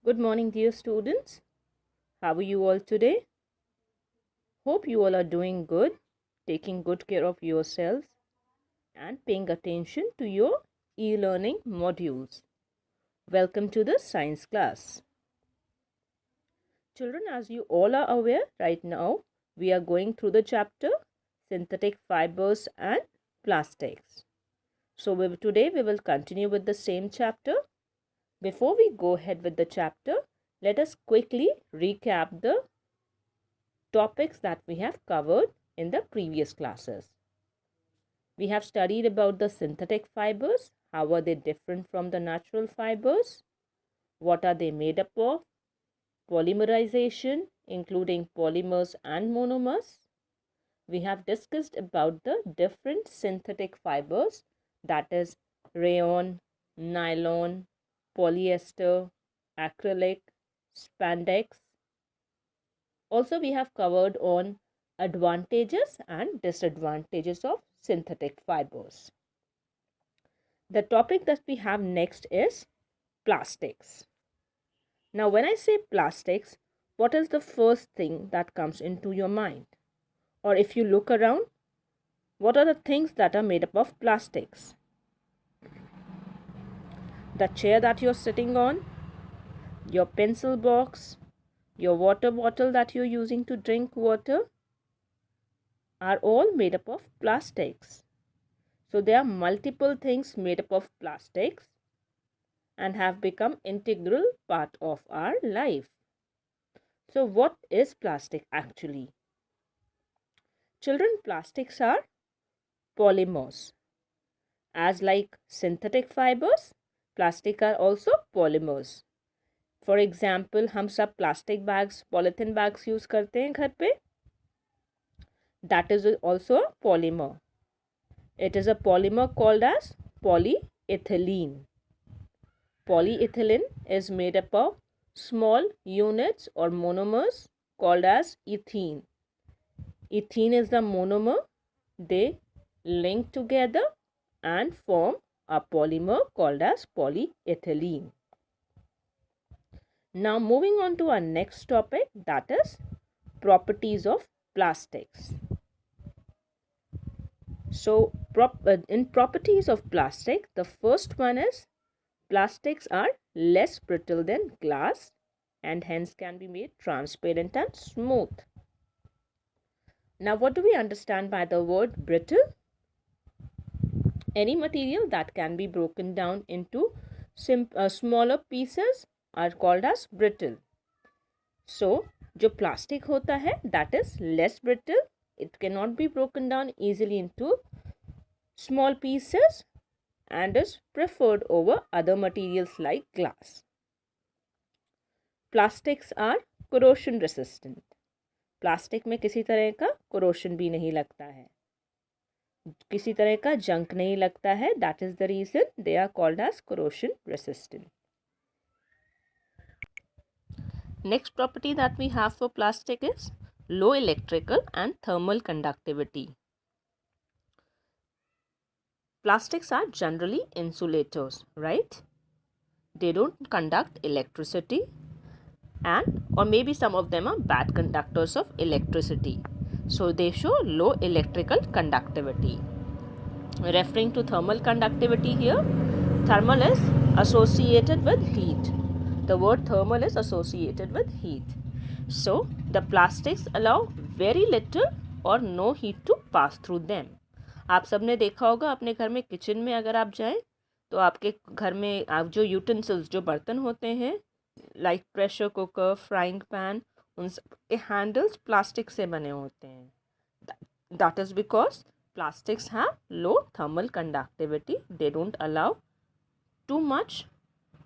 Good morning, dear students. How are you all today? Hope you all are doing good, taking good care of yourselves, and paying attention to your e learning modules. Welcome to the science class. Children, as you all are aware, right now we are going through the chapter Synthetic Fibers and Plastics. Today we will continue with the same chapter. Before we go ahead with the chapter, let us quickly recap the topics that we have covered in the previous classes. We have studied about the synthetic fibers. How are they different from the natural fibers? What are they made up of? Polymerization, including polymers and monomers. We have discussed about the different synthetic fibers, that is rayon, nylon, polyester, acrylic, spandex. Also, we have covered on advantages and disadvantages of synthetic fibers. The topic that we have next is plastics. Now, when I say plastics, what is the first thing that comes into your mind? Or if you look around, what are the things that are made up of plastics? The chair that you're sitting on, your pencil box, your water bottle that you're using to drink water are all made up of plastics. So there are multiple things made up of plastics and have become integral part of our life. So what is plastic actually? Children, plastics are polymers. As like synthetic fibers, plastic are also polymers. For example, हम सब plastic bags, polythene bags use करते हैं घर पे. That is also a polymer. It is a polymer called as polyethylene. Polyethylene is made up of small units or monomers called as ethene. Ethene is the monomer. They link together and form a polymer called as polyethylene. Now moving on to our next topic, that is properties of plastics. So in properties of plastic, the first one is plastics are less brittle than glass and hence can be made transparent and smooth. Now, what do we understand by the word brittle? Any material that can be broken down into smaller pieces are called as brittle. So, जो plastic होता है, that is less brittle. It cannot be broken down easily into small pieces and is preferred over other materials like glass. Plastics are corrosion resistant. Plastic में किसी तरह का corrosion भी नहीं लगता है, किसी तरह का जंक नहीं लगता है. That is the reason they are called as corrosion resistant. Next property that we have for plastic is low electrical and thermal conductivity. Plastics are generally insulators, right? They don't conduct electricity, and or maybe some of them are bad conductors of electricity. So they show low electrical conductivity. Referring to thermal conductivity here, thermal is associated with heat. The word thermal is associated with heat. So the plastics allow very little or no heat to pass through them. आप सबने देखा होगा अपने घर में kitchen में अगर आप जाएं तो आपके घर में आप जो यूटेंसिल्स जो बर्तन होते हैं like pressure cooker, frying pan, उन सब के हैंडल्स प्लास्टिक से बने होते हैं. That is because plastics have low thermal conductivity. They don't allow too much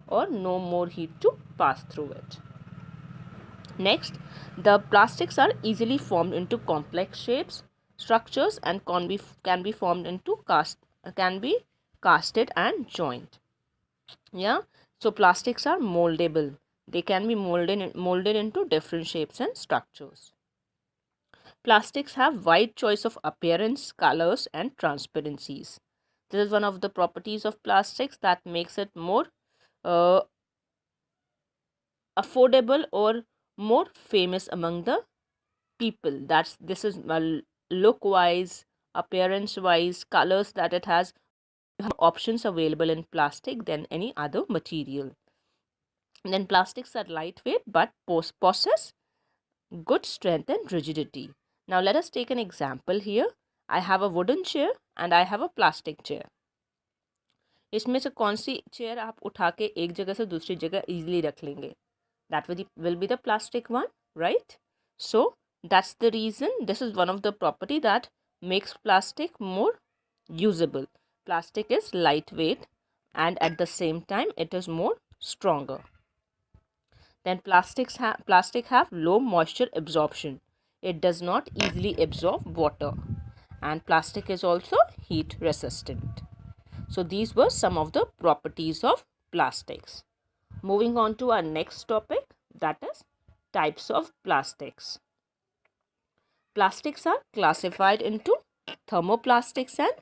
or no more heat to pass through it. Next, the plastics are easily formed into complex shapes, structures, and can be formed into casted and joined. Yeah, so plastics are moldable. They can be molded into different shapes and structures. Plastics have wide choice of appearance, colors, and transparencies. This is one of the properties of plastics that makes it more affordable or more famous among the people. This is look wise, appearance wise, colors that it has, options available in plastic than any other material. And then plastics are lightweight but possess good strength and rigidity. Now let us take an example here. I have a wooden chair and I have a plastic chair. इसमें से कौन सी chair आप उठा के एक जगह से दूसरी जगह easily रख लेंगे? That will be the plastic one, right? So that's the reason. This is one of the property that makes plastic more usable. Plastic is lightweight and at the same time it is more stronger. Then plastic have low moisture absorption. It does not easily absorb water, and plastic is also heat resistant. So these were some of the properties of plastics. Moving on to our next topic, that is types of plastics. Plastics are classified into thermoplastics and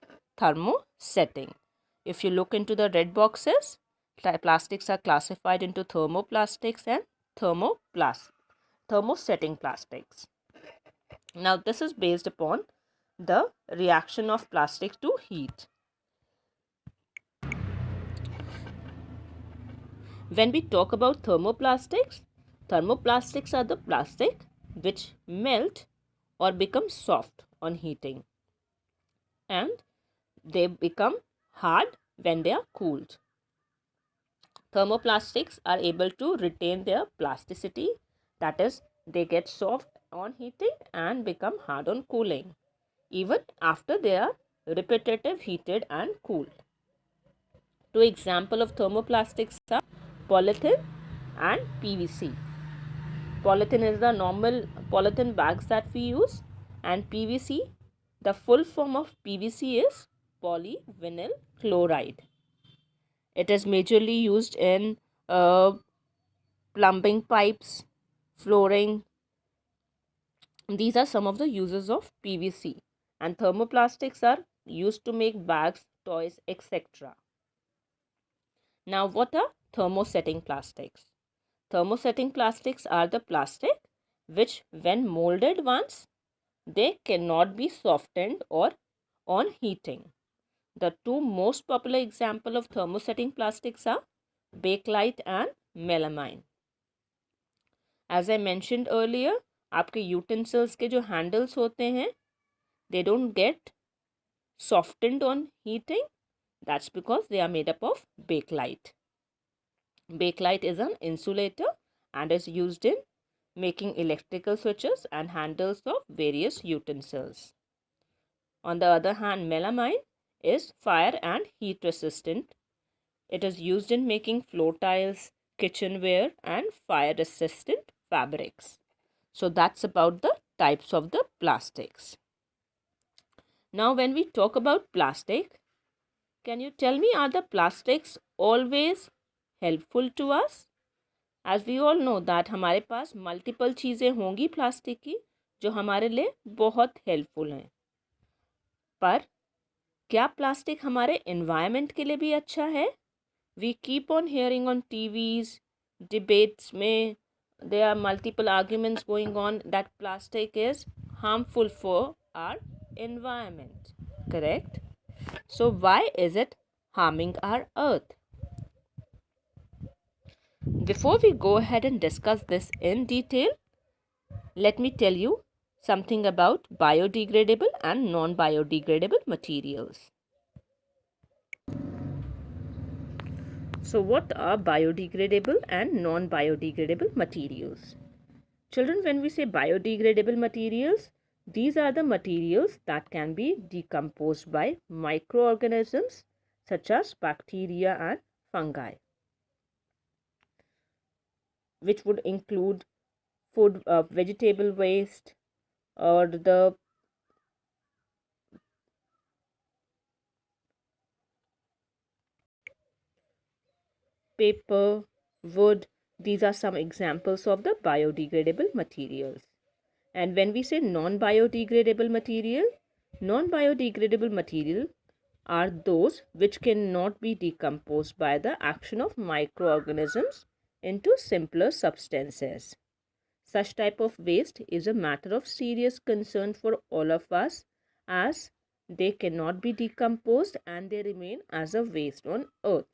thermosetting. If you look into the red boxes, plastics are classified into thermoplastics and thermosetting plastics. Now this is based upon the reaction of plastic to heat. When we talk about thermoplastics are the plastic which melt or become soft on heating, and they become hard when they are cooled. Thermoplastics are able to retain their plasticity, that is, they get soft on heating and become hard on cooling, even after they are repetitive heated and cooled. Two examples of thermoplastics are polythene and PVC. Polythene is the normal polythene bags that we use, and PVC, the full form of PVC is polyvinyl chloride. It is majorly used in plumbing pipes, flooring. These are some of the uses of PVC, and thermoplastics are used to make bags, toys, etc. Now, what are thermosetting plastics? Thermosetting plastics are the plastic which, when molded once, they cannot be softened or on heating. The two most popular examples of thermosetting plastics are Bakelite and melamine. As I mentioned earlier, आपके utensils के जो handles होते हैं, they don't get softened on heating. That's because they are made up of bakelite. Bakelite is an insulator and is used in making electrical switches and handles of various utensils. On the other hand, melamine is fire and heat resistant. It is used in making floor tiles, kitchenware and fire resistant fabrics. So that's about the types of the plastics. Now when we talk about plastic, can you tell me, are the plastics always helpful to us? As we all know that हमारे पास multiple चीज़ें होंगी plastic की जो हमारे लिए बहुत helpful हैं, पर क्या प्लास्टिक हमारे एनवायरनमेंट के लिए भी अच्छा है? We keep on hearing on TVs, debates में there are multiple arguments going on that plastic is harmful for our environment, correct? So why is it harming our earth? Before we go ahead and discuss this in detail, let me tell you something about biodegradable and non-biodegradable materials. So what are biodegradable and non-biodegradable materials? Children, when we say biodegradable materials, these are the materials that can be decomposed by microorganisms such as bacteria and fungi, which would include food, vegetable waste, or the paper, wood. These are some examples of the biodegradable materials. And when we say non-biodegradable material are those which cannot be decomposed by the action of microorganisms into simpler substances. Such type of waste is a matter of serious concern for all of us, as they cannot be decomposed and they remain as a waste on earth.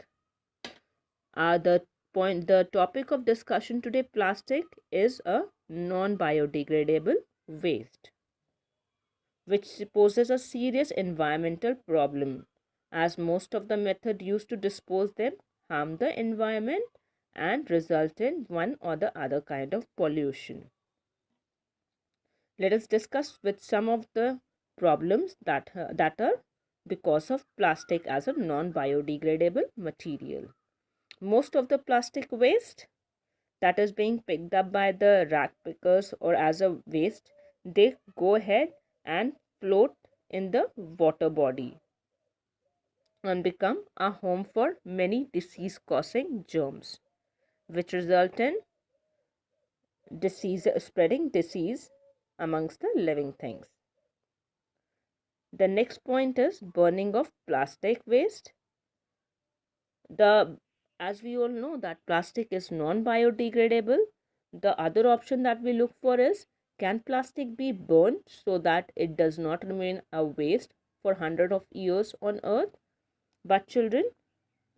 The topic of discussion today, plastic is a non-biodegradable waste, which poses a serious environmental problem, as most of the method used to dispose them harm the environment and result in one or the other kind of pollution. Let us discuss with some of the problems that are because of plastic as a non-biodegradable material. Most of the plastic waste that is being picked up by the rag pickers or as a waste, they go ahead and float in the water body and become a home for many disease causing germs, which result in spreading disease amongst the living things. The next point is burning of plastic waste. As we all know that plastic is non-biodegradable, the other option that we look for is, can plastic be burned so that it does not remain a waste for hundreds of years on earth? But children,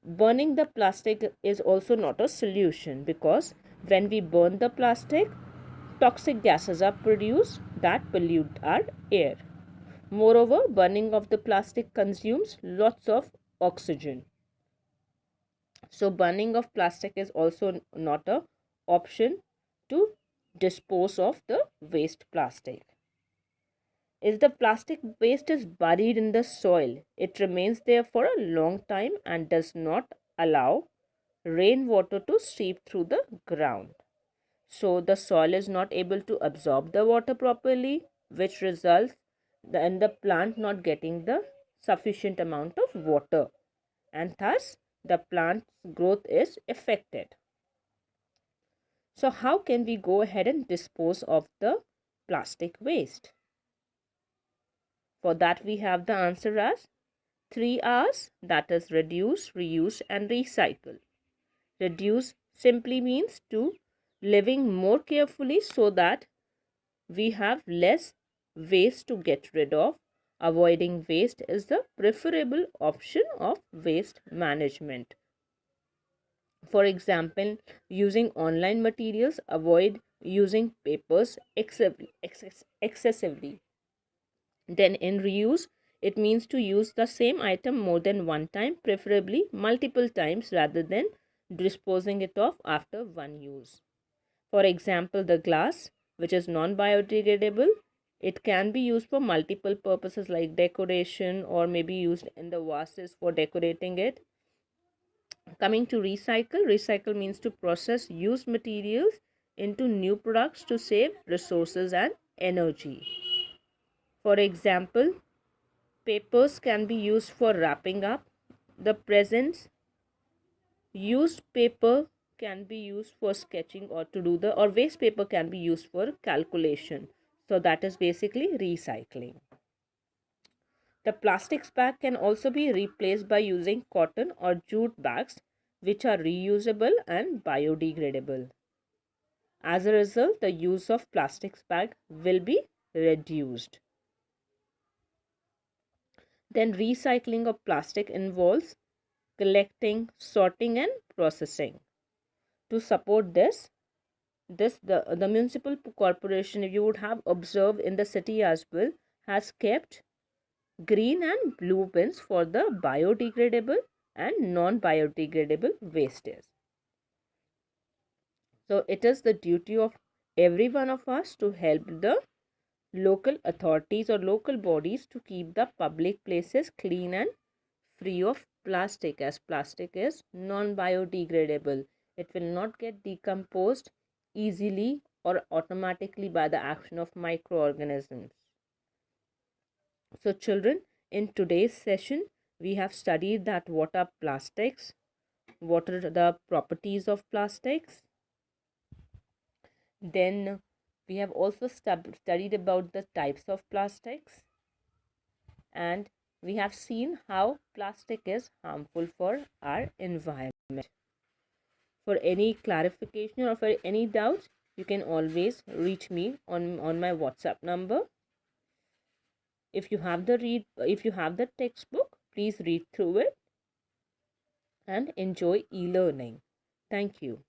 burning the plastic is also not a solution, because when we burn the plastic, toxic gases are produced that pollute our air. Moreover, burning of the plastic consumes lots of oxygen. So burning of plastic is also not a option to dispose of the waste plastic. If the plastic waste is buried in the soil, it remains there for a long time and does not allow rainwater to seep through the ground. So the soil is not able to absorb the water properly, which results in the plant not getting the sufficient amount of water, and thus the plant's growth is affected. So how can we go ahead and dispose of the plastic waste? For that we have the answer as 3 R's, that is reduce, reuse and recycle. Reduce simply means to living more carefully so that we have less waste to get rid of. Avoiding waste is the preferable option of waste management. For example, using online materials, avoid using papers excessively. Then in reuse, it means to use the same item more than one time, preferably multiple times rather than disposing it off after one use. For example, the glass, which is non-biodegradable, it can be used for multiple purposes like decoration, or maybe used in the vases for decorating it. Coming to recycle, recycle means to process used materials into new products to save resources and energy. For example, papers can be used for wrapping up the presents. Used paper can be used for sketching or to do the, or waste paper can be used for calculation. So that is basically recycling. The plastics bag can also be replaced by using cotton or jute bags, which are reusable and biodegradable. As a result, the use of plastics bag will be reduced. Then recycling of plastic involves collecting, sorting and processing. To support the municipal corporation, you would have observed in the city as well, has kept green and blue bins for the biodegradable and non-biodegradable wastes. So it is the duty of every one of us to help the local authorities or local bodies to keep the public places clean and free of plastic, as plastic is non-biodegradable. It will not get decomposed easily or automatically by the action of microorganisms. So children, in today's session, we have studied that what are plastics, what are the properties of plastics. Then we have also studied about the types of plastics, and we have seen how plastic is harmful for our environment. For any clarification or for any doubts, you can always reach me on my WhatsApp number. If you have the textbook, please read through it and enjoy e-learning. Thank you.